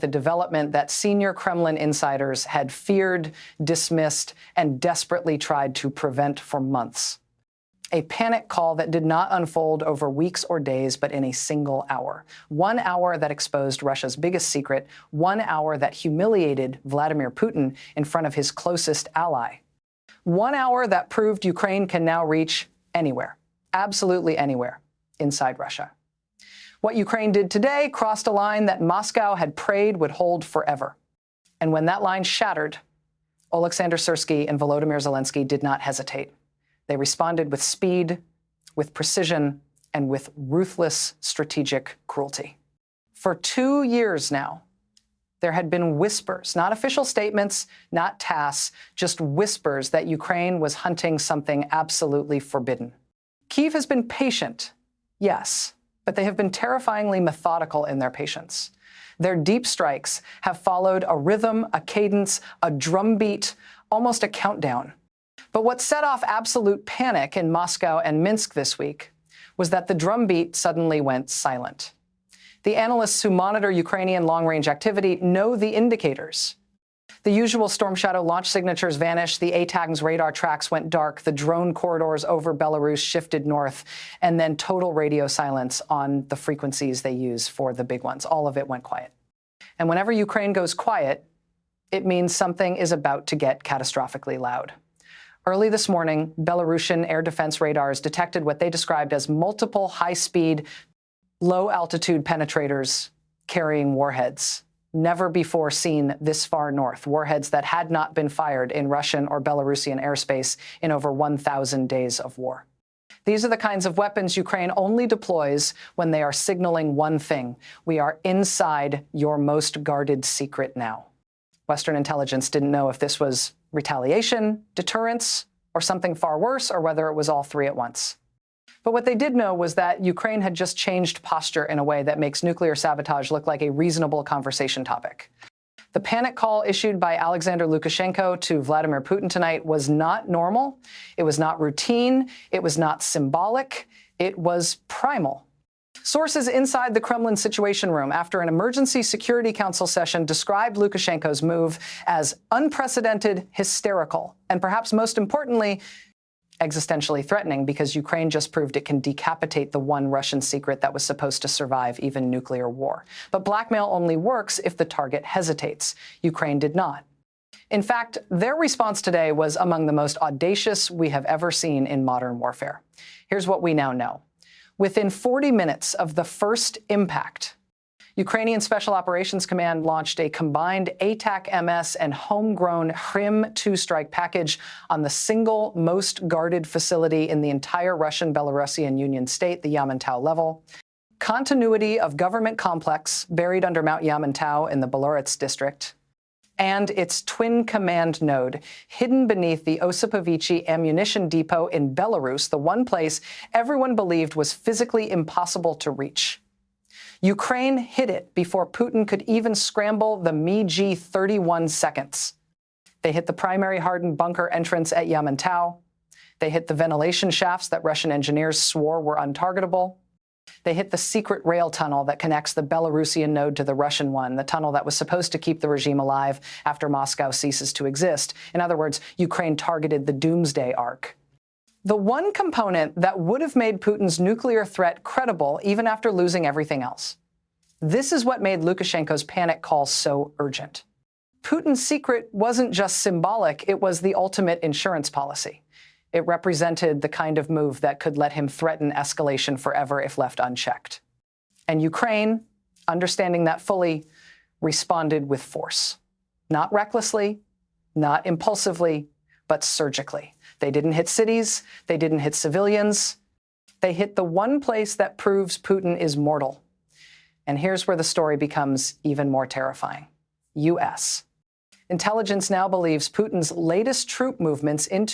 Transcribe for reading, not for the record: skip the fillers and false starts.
the development that senior Kremlin insiders had feared, dismissed, and desperately tried to prevent for months. A panic call that did not unfold over weeks or days, but in a single hour. 1 hour that exposed Russia's biggest secret, 1 hour that humiliated Vladimir Putin in front of his closest ally. 1 hour that proved Ukraine can now reach anywhere, absolutely anywhere, inside Russia. What Ukraine did today crossed a line that Moscow had prayed would hold forever. And when that line shattered, Oleksandr Syrsky and Volodymyr Zelensky did not hesitate. They responded with speed, with precision, and with ruthless strategic cruelty. For 2 years now, there had been whispers, not official statements, not TASS, just whispers that Ukraine was hunting something absolutely forbidden. Kyiv has been patient, yes, but they have been terrifyingly methodical in their patience. Their deep strikes have followed a rhythm, a cadence, a drumbeat, almost a countdown. But what set off absolute panic in Moscow and Minsk this week was that the drumbeat suddenly went silent. The analysts who monitor Ukrainian long-range activity know the indicators. The usual Storm Shadow launch signatures vanished, the ATACMS radar tracks went dark, the drone corridors over Belarus shifted north, and then total radio silence on the frequencies they use for the big ones. All of it went quiet. And whenever Ukraine goes quiet, it means something is about to get catastrophically loud. Early this morning, Belarusian air defense radars detected what they described as multiple high-speed, low-altitude penetrators carrying warheads. Never before seen this far north, warheads that had not been fired in Russian or Belarusian airspace in over 1,000 days of war. These are the kinds of weapons Ukraine only deploys when they are signaling one thing: we are inside your most guarded secret now. Western intelligence didn't know if this was retaliation, deterrence, or something far worse, or whether it was all three at once. But what they did know was that Ukraine had just changed posture in a way that makes nuclear sabotage look like a reasonable conversation topic. The panic call issued by Alexander Lukashenko to Vladimir Putin tonight was not normal. It was not routine. It was not symbolic. It was primal. Sources inside the Kremlin Situation Room after an emergency Security Council session described Lukashenko's move as unprecedented, hysterical, and perhaps most importantly, existentially threatening, because Ukraine just proved it can decapitate the one Russian secret that was supposed to survive even nuclear war. But blackmail only works if the target hesitates. Ukraine did not. In fact, their response today was among the most audacious we have ever seen in modern warfare. Here's what we now know. Within 40 minutes of the first impact, Ukrainian Special Operations Command launched a combined ATAC-MS and homegrown Hrim 2-strike package on the single most guarded facility in the entire Russian-Belarusian Union state, the Yamantau level. Continuity of government complex buried under Mount Yamantau in the Belorets district, and its twin command node hidden beneath the Osipovichi ammunition depot in Belarus, the one place everyone believed was physically impossible to reach. Ukraine hit it before Putin could even scramble the Mi-G 31 seconds. They hit the primary hardened bunker entrance at Yamantau. They hit the ventilation shafts that Russian engineers swore were untargetable. They hit the secret rail tunnel that connects the Belarusian node to the Russian one, the tunnel that was supposed to keep the regime alive after Moscow ceases to exist. In other words, Ukraine targeted the doomsday arc. The one component that would have made Putin's nuclear threat credible even after losing everything else. This is what made Lukashenko's panic call so urgent. Putin's secret wasn't just symbolic, it was the ultimate insurance policy. It represented the kind of move that could let him threaten escalation forever if left unchecked. And Ukraine, understanding that fully, responded with force. Not recklessly, not impulsively, but surgically. They didn't hit cities, they didn't hit civilians. They hit the one place that proves Putin is mortal. And here's where the story becomes even more terrifying. U.S. Intelligence now believes Putin's latest troop movements into